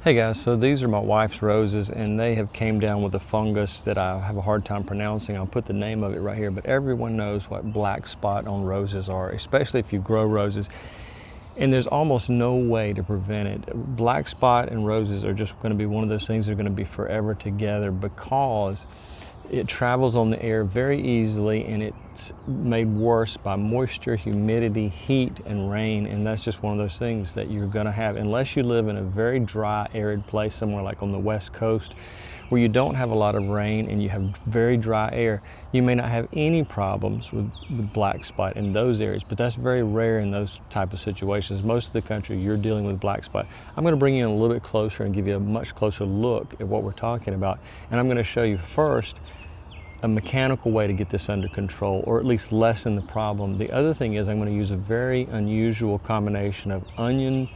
Hey guys, so these are my wife's roses and they have came down with a fungus that I have a hard time pronouncing. I'll put the name of it right here, but everyone knows what black spot on roses are, especially if you grow roses. And there's almost no way to prevent it. Black spot and roses are just going to be one of those things that are going to be forever together because it travels on the air very easily, and it's made worse by moisture, humidity, heat, and rain. And that's just one of those things that you're going to have unless you live in a very dry, arid place somewhere like on the West Coast where you don't have a lot of rain and you have very dry air. You may not have any problems with black spot in those areas, but that's very rare in those type of situations. Most of the country you're dealing with black spot. I'm going to bring you in a little bit closer and give you a much closer look at what we're talking about. And I'm going to show you first a mechanical way to get this under control, or at least lessen the problem. The other thing is I'm going to use a very unusual combination of onion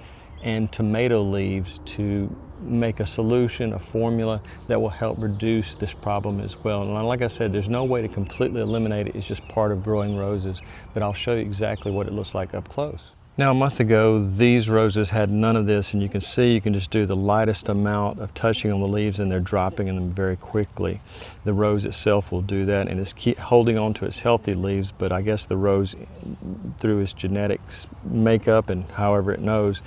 and tomato leaves to make a solution, a formula that will help reduce this problem as well. And like I said, there's no way to completely eliminate it. It's just part of growing roses, but I'll show you exactly what it looks like up close. Now, a month ago, these roses had none of this, and you can see you can just do the lightest amount of touching on the leaves and they're dropping in them very quickly. The rose itself will do that, and it's holding on to its healthy leaves, but I guess the rose, through its genetics makeup and however it knows,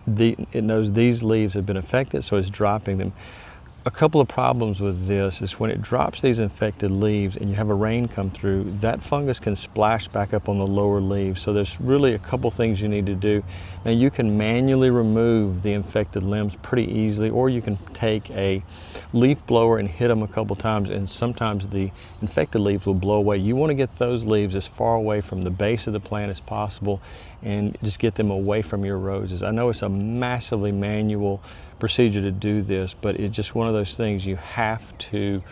it knows these leaves have been affected, so it's dropping them. A couple of problems with this is when it drops these infected leaves and you have a rain come through, that fungus can splash back up on the lower leaves. So there's really a couple things you need to do. Now you can manually remove the infected limbs pretty easily, or you can take a leaf blower and hit them a couple times, and sometimes the infected leaves will blow away. You want to get those leaves as far away from the base of the plant as possible and just get them away from your roses. I know it's a massively manual procedure to do this, but it's just one of those things you have to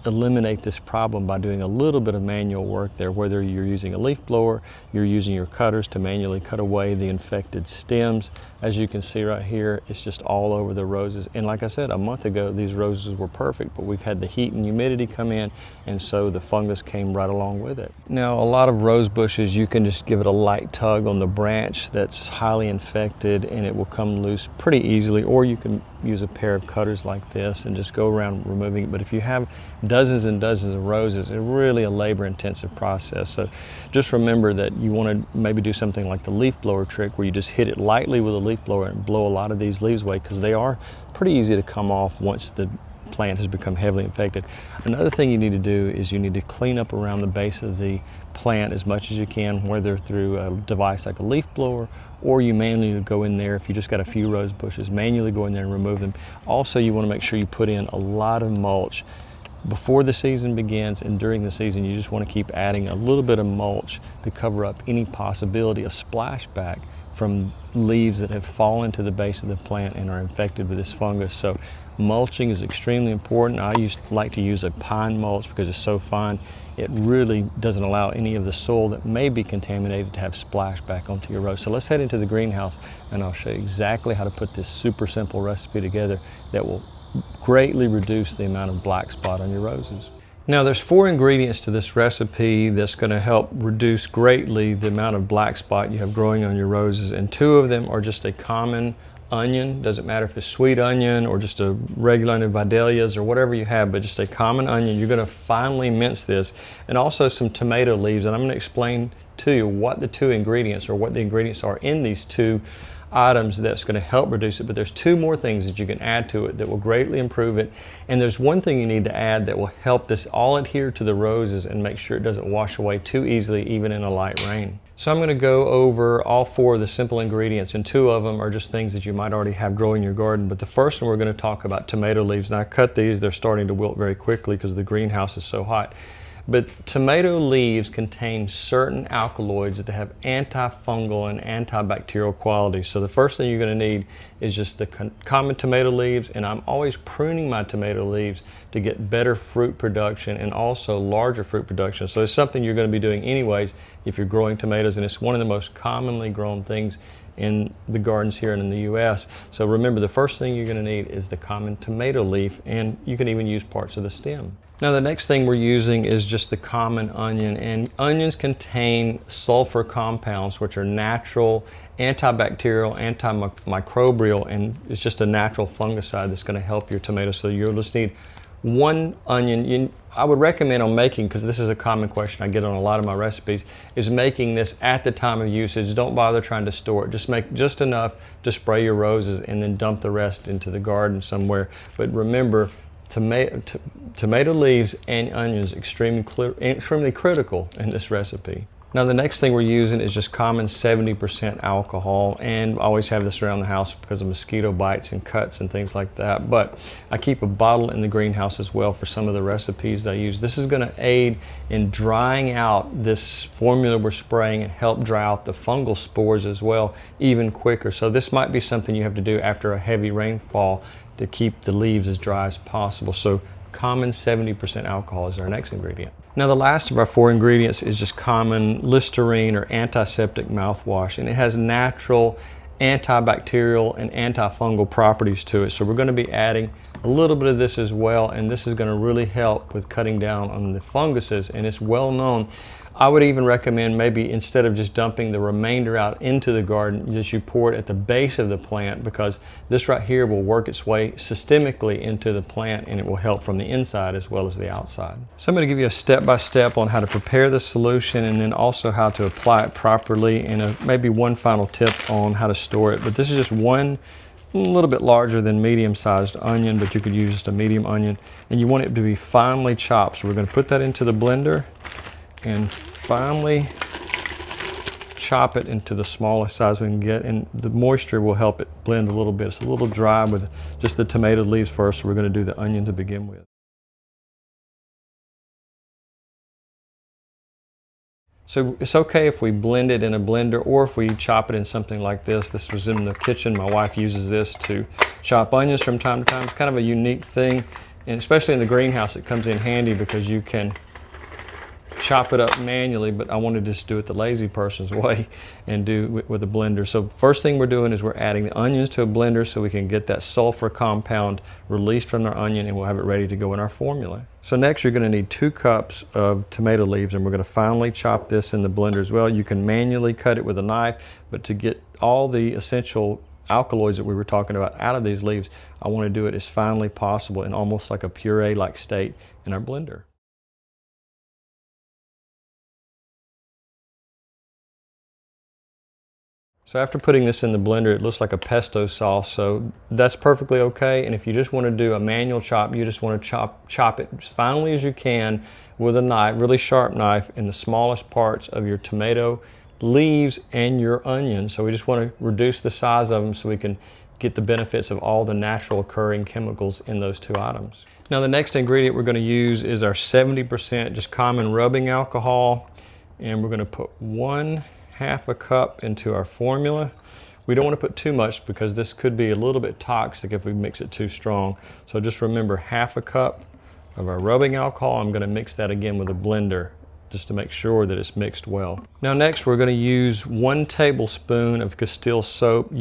eliminate this problem by doing a little bit of manual work there, whether you're using a leaf blower, you're using your cutters to manually cut away the infected stems. As you can see right here, it's just all over the roses. And like I said, a month ago, these roses were perfect, but we've had the heat and humidity come in, and so the fungus came right along with it. Now, a lot of rose bushes, you can just give it a light tug on the branch that's highly infected and it will come loose pretty easily, or you can use a pair of cutters like this and just go around removing it. But if you have dozens and dozens of roses, it's really a labor-intensive process. So just remember that you want to maybe do something like the leaf blower trick, where you just hit it lightly with a leaf blower and blow a lot of these leaves away, because they are pretty easy to come off once the plant has become heavily infected. Another thing you need to do is you need to clean up around the base of the plant as much as you can, whether through a device like a leaf blower, or you manually go in there. If you just got a few rose bushes, manually go in there and remove them. Also, you want to make sure you put in a lot of mulch before the season begins, and during the season you just want to keep adding a little bit of mulch to cover up any possibility of splashback from leaves that have fallen to the base of the plant and are infected with this fungus. So mulching is extremely important. I like to use a pine mulch because it's so fine. It really doesn't allow any of the soil that may be contaminated to have splashback onto your rose. So let's head into the greenhouse and I'll show you exactly how to put this super simple recipe together that will greatly reduce the amount of black spot on your roses. Now, there's 4 ingredients to this recipe that's going to help reduce greatly the amount of black spot you have growing on your roses, and 2 of them are just a common onion. Doesn't matter if it's sweet onion or just a regular onion, Vidalias or whatever you have, but just a common onion. You're going to finely mince this, and also some tomato leaves, and I'm going to explain to you what the 2 ingredients, or what the ingredients are in these 2 items that's going to help reduce it. But there's 2 more things that you can add to it that will greatly improve it, and there's one thing you need to add that will help this all adhere to the roses and make sure it doesn't wash away too easily even in a light rain. So I'm going to go over all 4 of the simple ingredients, and 2 of them are just things that you might already have growing in your garden. But the first one, we're going to talk about tomato leaves. Now, I cut these, they're starting to wilt very quickly because the greenhouse is so hot. But tomato leaves contain certain alkaloids that have antifungal and antibacterial qualities. So the first thing you're going to need is just the common tomato leaves, and I'm always pruning my tomato leaves to get better fruit production and also larger fruit production. So it's something you're going to be doing anyways if you're growing tomatoes, and it's one of the most commonly grown things in the gardens here and in the US. So remember, the first thing you're going to need is the common tomato leaf, and you can even use parts of the stem. Now the next thing we're using is just the common onion, and onions contain sulfur compounds which are natural, antibacterial, antimicrobial, and it's just a natural fungicide that's going to help your tomato. So you'll just need one onion. I would recommend on making, because this is a common question I get on a lot of my recipes, is making this at the time of usage. Don't bother trying to store it. Just make just enough to spray your roses and then dump the rest into the garden somewhere. But remember, tomato leaves and onions extremely critical in this recipe. Now the next thing we're using is just common 70% alcohol, and I always have this around the house because of mosquito bites and cuts and things like that, but I keep a bottle in the greenhouse as well for some of the recipes I use. This is going to aid in drying out this formula we're spraying and help dry out the fungal spores as well even quicker. So this might be something you have to do after a heavy rainfall to keep the leaves as dry as possible. So common 70% alcohol is our next ingredient. Now the last of our 4 ingredients is just common Listerine or antiseptic mouthwash, and it has natural antibacterial and antifungal properties to it. So we're going to be adding a little bit of this as well, and this is going to really help with cutting down on the funguses, and it's well known. I would even recommend maybe instead of just dumping the remainder out into the garden, just you pour it at the base of the plant, because this right here will work its way systemically into the plant, and it will help from the inside as well as the outside. So I'm going to give you a step-by-step on how to prepare the solution, and then also how to apply it properly, and maybe one final tip on how to store it. But this is just one a little bit larger than medium-sized onion, but you could use just a medium onion, and you want it to be finely chopped. So we're going to put that into the blender and finely chop it into the smallest size we can get, and the moisture will help it blend a little bit. It's a little dry with just the tomato leaves first, so we're going to do the onion to begin with. So it's okay if we blend it in a blender or if we chop it in something like this. This was in the kitchen. My wife uses this to chop onions from time to time. It's kind of a unique thing, and especially in the greenhouse it comes in handy because you can chop it up manually, but I wanted to just do it the lazy person's way and do it with a blender. So first thing we're doing is we're adding the onions to a blender so we can get that sulfur compound released from our onion, and we'll have it ready to go in our formula. So next you're going to need 2 cups of tomato leaves, and we're going to finely chop this in the blender as well. You can manually cut it with a knife, but to get all the essential alkaloids that we were talking about out of these leaves, I want to do it as finely possible in almost like a puree-like state in our blender. So after putting this in the blender, it looks like a pesto sauce, so that's perfectly okay. And if you just want to do a manual chop, you just want to chop it as finely as you can with a knife, really sharp knife, in the smallest parts of your tomato leaves and your onions. So we just want to reduce the size of them so we can get the benefits of all the natural occurring chemicals in those 2 items. Now the next ingredient we're going to use is our 70% just common rubbing alcohol, and we're going to put 1/2 a cup into our formula. We don't want to put too much because this could be a little bit toxic if we mix it too strong. So just remember, 1/2 a cup of our rubbing alcohol. I'm going to mix that again with a blender just to make sure that it's mixed well. Now next we're going to use 1 tablespoon of Castile soap.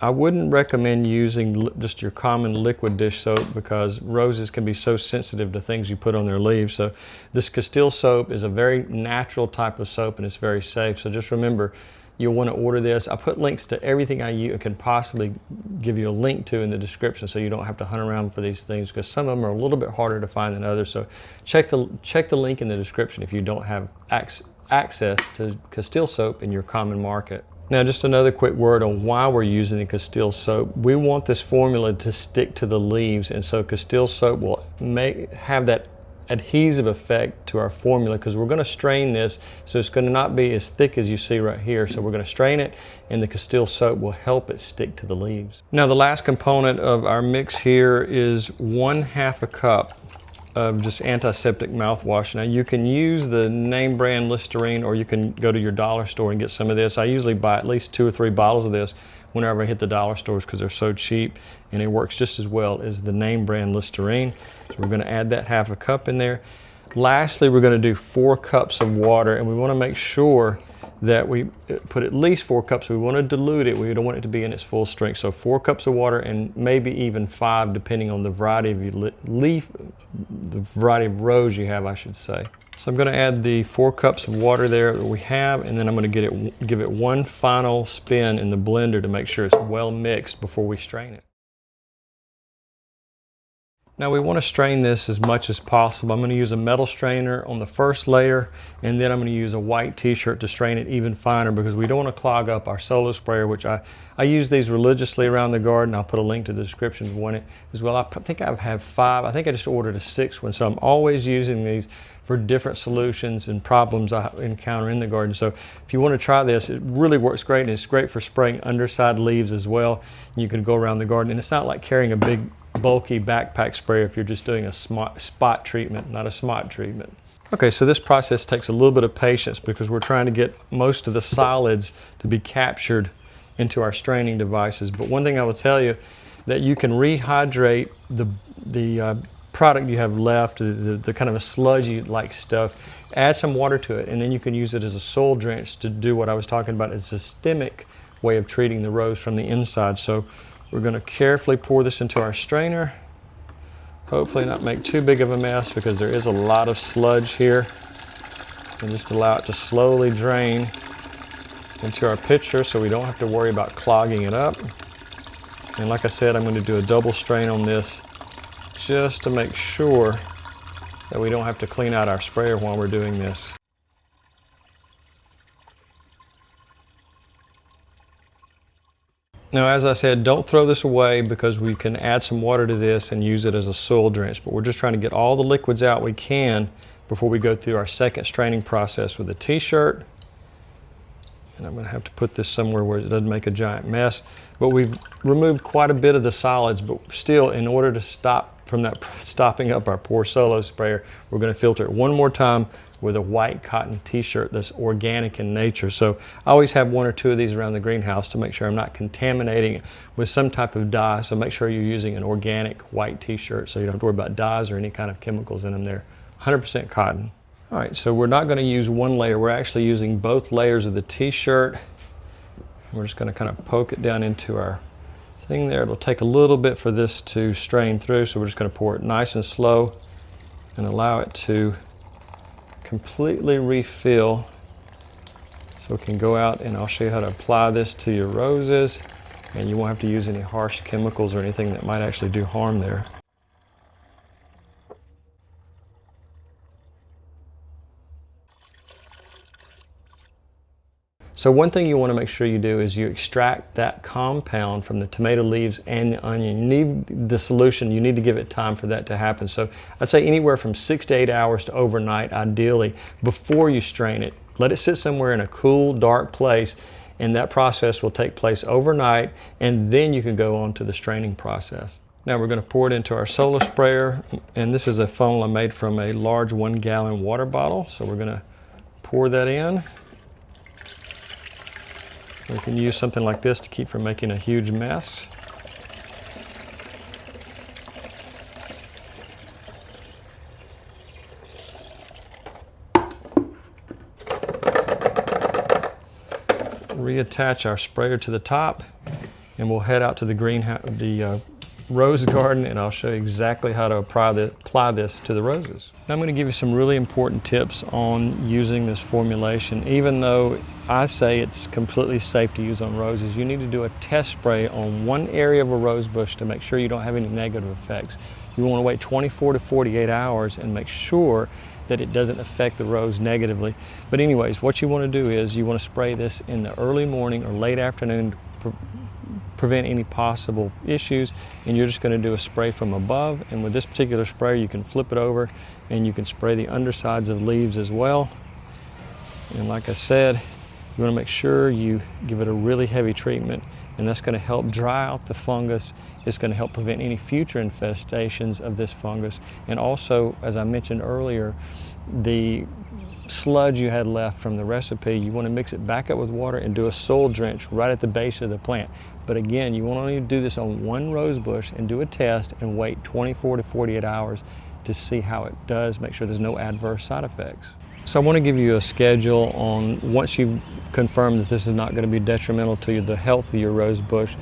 I wouldn't recommend using just your common liquid dish soap because roses can be so sensitive to things you put on their leaves. So this Castile soap is a very natural type of soap, and it's very safe. So just remember, you'll want to order this. I put links to everything I can possibly give you a link to in the description, so you don't have to hunt around for these things, because some of them are a little bit harder to find than others. So check the link in the description if you don't have access to Castile soap in your common market. Now just another quick word on why we're using the Castile soap. We want this formula to stick to the leaves, and so Castile soap will have that adhesive effect to our formula, because we're going to strain this, so it's going to not be as thick as you see right here. So we're going to strain it, and the Castile soap will help it stick to the leaves. Now the last component of our mix here is 1/2 a cup of just antiseptic mouthwash. Now you can use the name brand Listerine, or you can go to your dollar store and get some of this. I usually buy at least 2 or 3 bottles of this whenever I hit the dollar stores because they're so cheap, and it works just as well as the name brand Listerine. So we're going to add that 1/2 a cup in there. Lastly, we're going to do 4 cups of water, and we want to make sure that we put at least 4 cups. We want to dilute it. We don't want it to be in its full strength. So 4 cups of water, and maybe even 5 depending on the variety of the variety of rows you have, I should say. So I'm going to add the 4 cups of water there that we have, and then I'm going to give it one final spin in the blender to make sure it's well mixed before we strain it. Now we want to strain this as much as possible. I'm going to use a metal strainer on the first layer, and then I'm going to use a white t-shirt to strain it even finer, because we don't want to clog up our solo sprayer, which I use these religiously around the garden. I'll put a link to the description of one as well. I think I have 5. I think I just ordered a 6th one, so I'm always using these for different solutions and problems I encounter in the garden. So if you want to try this, it really works great, and it's great for spraying underside leaves as well. You can go around the garden, and it's not like carrying a big bulky backpack sprayer if you're just doing a spot treatment, not a smot treatment. Okay, so this process takes a little bit of patience because we're trying to get most of the solids to be captured into our straining devices. But one thing I will tell you, that you can rehydrate the product you have left, the kind of a sludgy like stuff, add some water to it, and then you can use it as a soil drench to do what I was talking about. It's a systemic way of treating the rose from the inside. So we're going to carefully pour this into our strainer. Hopefully not make too big of a mess, because there is a lot of sludge here. And just allow it to slowly drain into our pitcher so we don't have to worry about clogging it up. And like I said, I'm going to do a double strain on this just to make sure that we don't have to clean out our sprayer while we're doing this. Now, as I said, don't throw this away, because we can add some water to this and use it as a soil drench. But we're just trying to get all the liquids out we can before we go through our second straining process with the t-shirt. And I'm going to have to put this somewhere where it doesn't make a giant mess. But we've removed quite a bit of the solids, but still, in order to stop from that stopping up our poor solo sprayer, we're going to filter it one more time with a white cotton t-shirt that's organic in nature. So I always have 1 or 2 of these around the greenhouse to make sure I'm not contaminating it with some type of dye. So make sure you're using an organic white t-shirt so you don't have to worry about dyes or any kind of chemicals in them there. 100% cotton. All right, so we're not going to use one layer. We're actually using both layers of the t-shirt. We're just going to kind of poke it down into our thing there. It'll take a little bit for this to strain through, so we're just going to pour it nice and slow and allow it to completely refill, so it can go out, and I'll show you how to apply this to your roses, and you won't have to use any harsh chemicals or anything that might actually do harm there. So one thing you want to make sure you do is you extract that compound from the tomato leaves and the onion. You need the solution, you need to give it time for that to happen. So I'd say anywhere from 6 to 8 hours to overnight, ideally, before you strain it. Let it sit somewhere in a cool, dark place, and that process will take place overnight, and then you can go on to the straining process. Now we're going to pour it into our solar sprayer, and this is a funnel I made from a large 1-gallon water bottle. So we're going to pour that in. We can use something like this to keep from making a huge mess. Reattach our sprayer to the top, and we'll head out to the greenhouse, the rose garden, and I'll show you exactly how to apply this to the roses. Now I'm going to give you some really important tips on using this formulation. Even though I say it's completely safe to use on roses, you need to do a test spray on one area of a rose bush to make sure you don't have any negative effects. You want to wait 24 to 48 hours and make sure that it doesn't affect the rose negatively. But anyways, what you want to do is you want to spray this in the early morning or late afternoon to prevent any possible issues, and you're just going to do a spray from above. And with this particular sprayer, you can flip it over and you can spray the undersides of leaves as well. And like I said, you want to make sure you give it a really heavy treatment, and that's going to help dry out the fungus. It's going to help prevent any future infestations of this fungus. And also, as I mentioned earlier, the sludge you had left from the recipe, you want to mix it back up with water and do a soil drench right at the base of the plant. But again, you want to only do this on one rose bush and do a test and wait 24 to 48 hours to see how it does. Make sure there's no adverse side effects. So I want to give you a schedule on, once you confirm that this is not going to be detrimental to the health of your rose bush,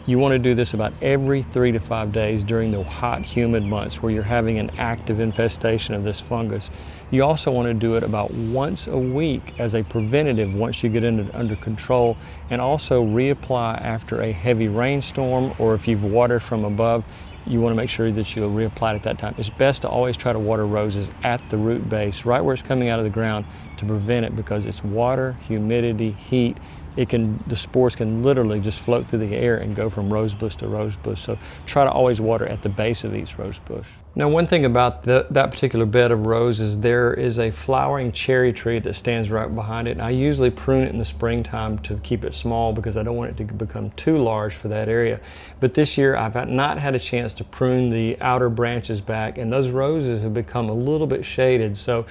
you want to do this about every 3 to 5 days during the hot, humid months where you're having an active infestation of this fungus. You also want to do it about once a week as a preventative once you get it under control, and also reapply after a heavy rainstorm, or if you've watered from above, you want to make sure that you'll reapply it at that time. It's best to always try to water roses at the root base, right where it's coming out of the ground, to prevent it, because it's water, humidity, heat. The spores can literally just float through the air and go from rose bush to rose bush. So try to always water at the base of each rose bush. Now, one thing about that particular bed of roses, there is a flowering cherry tree that stands right behind it. And I usually prune it in the springtime to keep it small because I don't want it to become too large for that area. But this year I've not had a chance to prune the outer branches back, and those roses have become a little bit shaded. So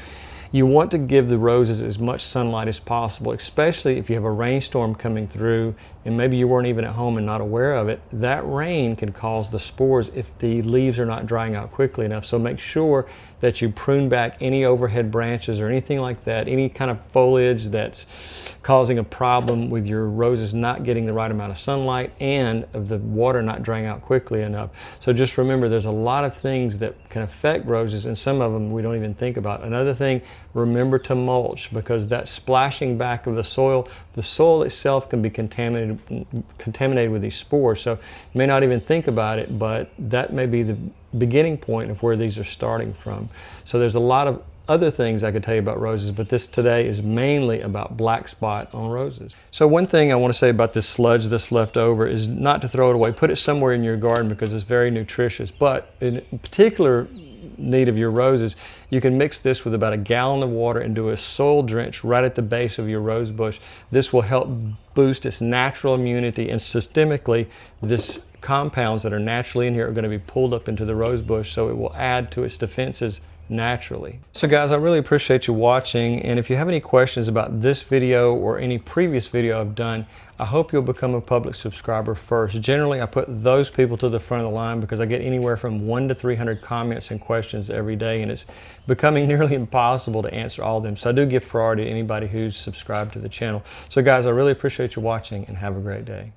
you want to give the roses as much sunlight as possible, especially if you have a rainstorm coming through and maybe you weren't even at home and not aware of it. That rain can cause the spores if the leaves are not drying out quickly enough. So make sure that you prune back any overhead branches or anything like that, any kind of foliage that's causing a problem with your roses not getting the right amount of sunlight and of the water not drying out quickly enough. So just remember, there's a lot of things that can affect roses, and some of them we don't even think about. Another thing, remember to mulch, because that splashing back of the soil itself can be contaminated with these spores. So you may not even think about it, but that may be the beginning point of where these are starting from. So there's a lot of other things I could tell you about roses, but this today is mainly about black spot on roses. So one thing I want to say about this sludge that's left over is not to throw it away. Put it somewhere in your garden because it's very nutritious. But in particular need of your roses, you can mix this with about a gallon of water and do a soil drench right at the base of your rose bush. This will help boost its natural immunity, and systemically, this compounds that are naturally in here are going to be pulled up into the rose bush, so it will add to its defenses naturally. So guys, I really appreciate you watching, and if you have any questions about this video or any previous video I've done, I hope you'll become a public subscriber first. Generally, I put those people to the front of the line because I get anywhere from 100 to 300 comments and questions every day, and it's becoming nearly impossible to answer all of them. So I do give priority to anybody who's subscribed to the channel. So guys, I really appreciate you watching, and have a great day.